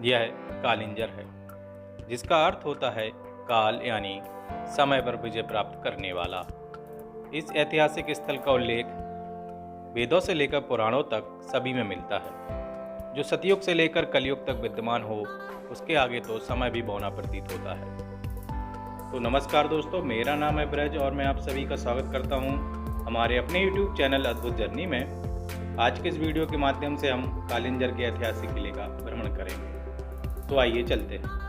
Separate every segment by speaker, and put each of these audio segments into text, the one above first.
Speaker 1: यह कालिंजर है, जिसका अर्थ होता है काल यानी समय पर विजय प्राप्त करने वाला। इस ऐतिहासिक स्थल का उल्लेख वेदों से लेकर पुराणों तक सभी में मिलता है। जो सतयुग से लेकर कलयुग तक विद्यमान हो, उसके आगे तो समय भी बौना प्रतीत होता है। तो नमस्कार दोस्तों, मेरा नाम है ब्रज और मैं आप सभी का स्वागत करता हूं हमारे अपने YouTube चैनल अद्भुत जर्नी में। आज के इस वीडियो के माध्यम से हम कालिंजर के ऐतिहासिक किले का भ्रमण करेंगे। तो आइए चलते हैं।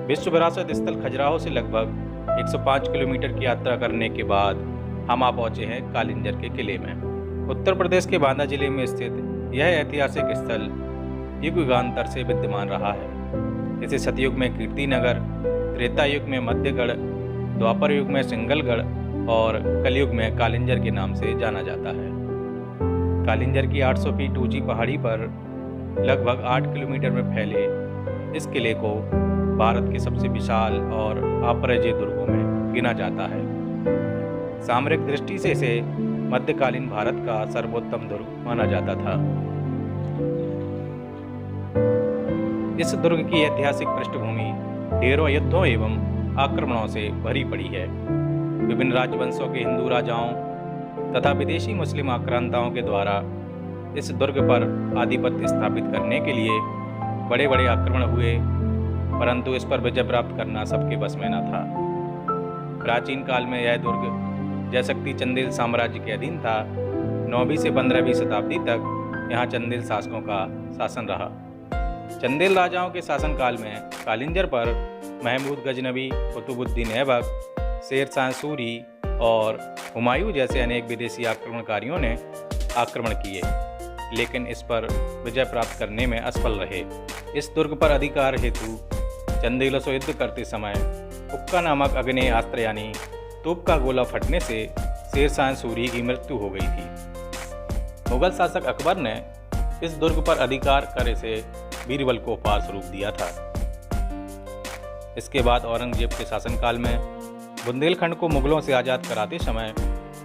Speaker 1: विश्व विरासत स्थल खजुराहो से लगभग 105 किलोमीटर की यात्रा करने के बाद हम आ पहुंचे हैं कालिंजर के किले में। उत्तर प्रदेश के बांदा जिले में स्थित यह ऐतिहासिक स्थल युगांतर से विद्यमान रहा है। इसे सतयुग में कीर्तिनगर, त्रेता युग में मध्यगढ़, द्वापर युग में सिंगलगढ़ और कलयुग में कालिंजर के नाम से जाना जाता है। कालिंजर की 800 फीट ऊंची पहाड़ी पर लगभग 8 किलोमीटर में फैले इस किले को भारत के सबसे विशाल और अपराजय दुर्गों में गिना जाता है। सामरिक दृष्टि से इसे मध्यकालीन भारत का सर्वोत्तम दुर्ग माना जाता था। इस दुर्ग की ऐतिहासिक पृष्ठभूमि ढेरों युद्धों एवं आक्रमणों से भरी पड़ी है। विभिन्न राजवंशों के हिंदू राजाओं तथा विदेशी मुस्लिम आक्रांताओं के द्वारा इस दुर्ग पर आधिपत्य स्थापित करने के लिए बड़े बड़े आक्रमण हुए, परंतु इस पर विजय प्राप्त करना सबके बस में न था। प्राचीन काल में यह दुर्ग जयशक्ति चंदेल साम्राज्य के अधीन था। 9वीं से 15वीं शताब्दी तक यहाँ चंदेल शासकों का शासन रहा। चंदेल राजाओं के शासनकाल में कालिंजर पर महमूद गजनवी, कुतुबुद्दीन ऐबक, शेर शाह सूरी और हुमायूं जैसे अनेक विदेशी आक्रमणकारियों ने आक्रमण किए, लेकिन इस पर विजय प्राप्त करने में असफल रहे। इस दुर्ग पर अधिकार हेतु चंदेलों से युद्ध करते समय हुक्का नामक आग्नेय अस्त्र यानी तोप का गोला फटने से शेर शाह सूरी की मृत्यु हो गई थी। मुगल शासक अकबर ने इस दुर्ग पर अधिकार कर इसे बीरबल को उपहार स्वरूप दिया था। इसके बाद औरंगजेब के शासनकाल में बुंदेलखंड को मुगलों से आज़ाद कराते समय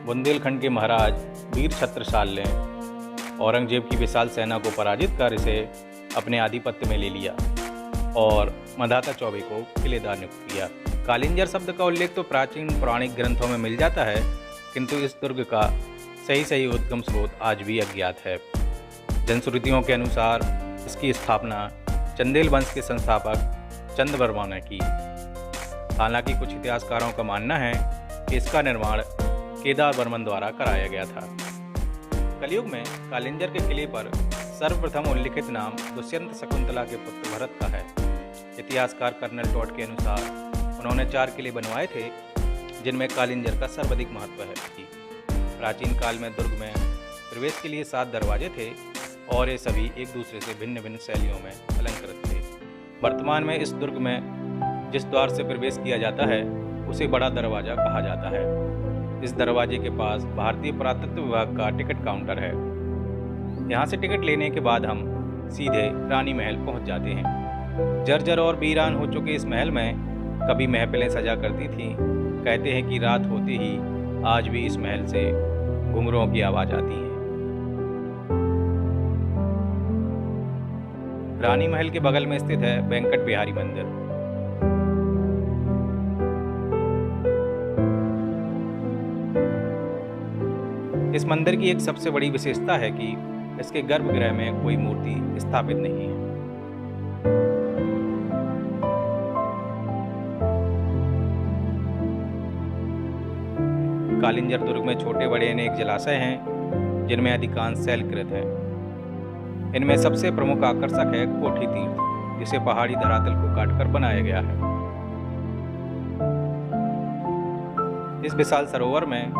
Speaker 1: बुंदेलखंड के महाराज वीर छत्रसाल ने औरंगजेब की विशाल सेना को पराजित कर इसे अपने आधिपत्य में ले लिया और मंधाता चौबे को किलेदार नियुक्त किया। कालिंजर शब्द का उल्लेख तो प्राचीन पौराणिक ग्रंथों में मिल जाता है, किंतु इस दुर्ग का सही उद्गम स्रोत आज भी अज्ञात है। जनश्रुतियों के अनुसार इसकी स्थापना चंदेल वंश के संस्थापक चंद्रवर्मा ने की। हालांकि कुछ इतिहासकारों का मानना है कि इसका निर्माण केदार वर्मन द्वारा कराया गया था। कलयुग में कालिंजर के किले पर सर्वप्रथम उल्लिखित नाम दुष्यंत शकुंतला के पुत्र भरत का है। इतिहासकार कर्नल टॉड के अनुसार उन्होंने 4 किले बनवाए थे, जिनमें कालिंजर का सर्वाधिक महत्व है। प्राचीन काल में दुर्ग में प्रवेश के लिए 7 दरवाजे थे और ये सभी एक दूसरे से भिन्न भिन्न शैलियों में अलंकृत थे। वर्तमान में इस दुर्ग में जिस द्वार से प्रवेश किया जाता है उसे बड़ा दरवाजा कहा जाता है। इस दरवाजे के पास भारतीय पुरातत्व विभाग का टिकट काउंटर है। यहाँ से टिकट लेने के बाद हम सीधे रानी महल पहुँच जाते हैं। जर्जर और वीरान हो चुके इस महल में कभी महफिलें सजा करती थीं। कहते हैं कि रात होते ही आज भी इस महल से घुंघरुओं की आवाज़ आती है। रानी महल के बगल में स्थित है वेंकट बिहारी मंदिर। इस मंदिर की एक सबसे बड़ी विशेषता है कि इसके गर्भगृह में कोई मूर्ति स्थापित नहीं है। कालिंजर दुर्ग में छोटे बड़े अनेक जलाशय हैं, जिनमें अधिकांश शैलकृत हैं। इनमें सबसे प्रमुख आकर्षक है कोठी तीर्थ, जिसे पहाड़ी धरातल को काटकर बनाया गया है। इस विशाल सरोवर में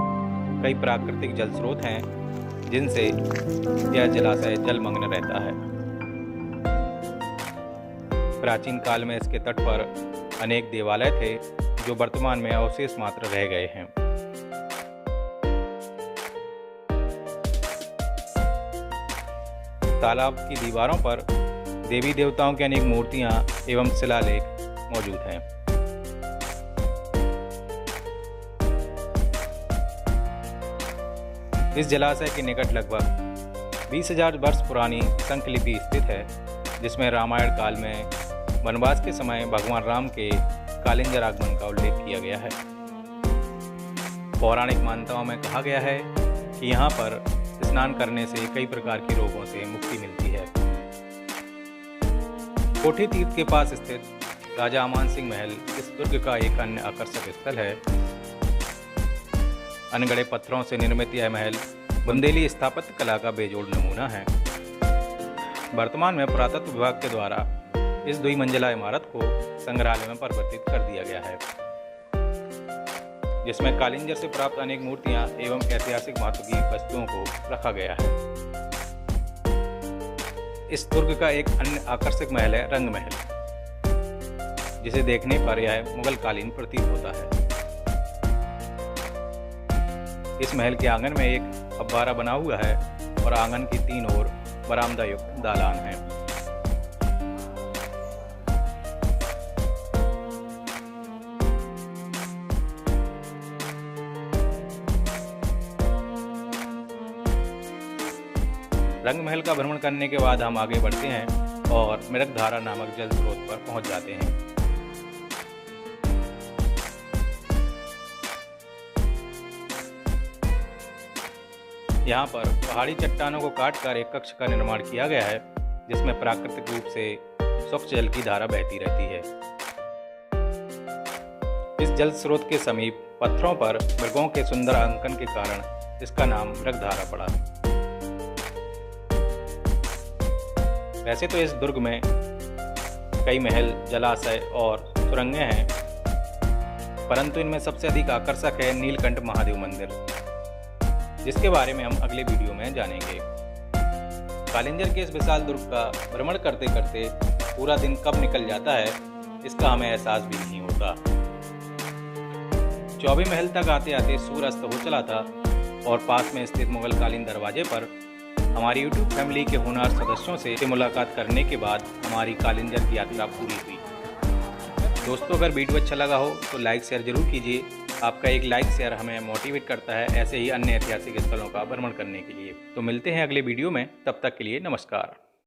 Speaker 1: कई प्राकृतिक जल स्रोत हैं जिनसे यह जलाशय जलमग्न रहता है। प्राचीन काल में इसके तट पर अनेक देवालय थे जो वर्तमान में अवशेष मात्र रह गए हैं। तालाब की दीवारों पर देवी देवताओं की अनेक मूर्तियां एवं शिलालेख मौजूद हैं। इस जलाशय के निकट लगभग 20,000 वर्ष पुरानी शंखलिपि स्थित है, जिसमें रामायण काल में वनवास के समय भगवान राम के कालिंजर आगमन का उल्लेख किया गया है। पौराणिक मान्यताओं में कहा गया है कि यहाँ पर स्नान करने से कई प्रकार के रोगों से मुक्ति मिलती है। कोठी तीर्थ के पास स्थित राजा अमान सिंह महल इस दुर्ग का एक अन्य आकर्षक स्थल है। अनगढ़े पत्थरों से निर्मित यह महल बुंदेली स्थापत्य कला का बेजोड़ नमूना है। वर्तमान में पुरातत्व विभाग के द्वारा इस द्विमंजिला इमारत को संग्रहालय में परिवर्तित कर दिया गया है, जिसमें कालिंजर से प्राप्त अनेक मूर्तियां एवं ऐतिहासिक महत्व की वस्तुओं को रखा गया है। इस दुर्ग का एक अन्य आकर्षक महल है रंग महल, जिसे देखने पर यह मुगल कालीन प्रतीत होता है। इस महल के आंगन में एक फव्वारा बना हुआ है और आंगन की 3 ओर बरामदा युक्त दालान है। रंग महल का भ्रमण करने के बाद हम आगे बढ़ते हैं और मृगधारा नामक जल स्रोत पर पहुंच जाते हैं। यहाँ पर पहाड़ी चट्टानों को काटकर एक कक्ष का निर्माण किया गया है, जिसमें प्राकृतिक रूप से स्वच्छ जल की धारा बहती रहती है। इस जल स्रोत के समीप पत्थरों पर मृगों के सुंदर अंकन के कारण इसका नाम मृगधारा पड़ा। वैसे तो इस दुर्ग में कई महल, जलाशय और सुरंगें हैं, परंतु इनमें सबसे अधिक आकर्षक है नीलकंठ महादेव मंदिर, जिसके बारे में हम अगले वीडियो में जानेंगे। कालिंजर के इस विशाल दुर्ग का भ्रमण करते करते पूरा दिन कब निकल जाता है, इसका हमें एहसास भी नहीं होता। 24 महल तक आते आते सूर्य अस्त हो चला था और पास में स्थित मुगल कालीन दरवाजे पर हमारी YouTube फैमिली के होनहार सदस्यों से मुलाकात करने के बाद हमारी कालिंजर की यात्रा पूरी हुई। दोस्तों, अगर वीडियो अच्छा लगा हो तो लाइक शेयर जरूर कीजिए। आपका एक लाइक शेयर हमें मोटिवेट करता है ऐसे ही अन्य ऐतिहासिक स्थलों का भ्रमण करने के लिए। तो मिलते हैं अगले वीडियो में, तब तक के लिए नमस्कार।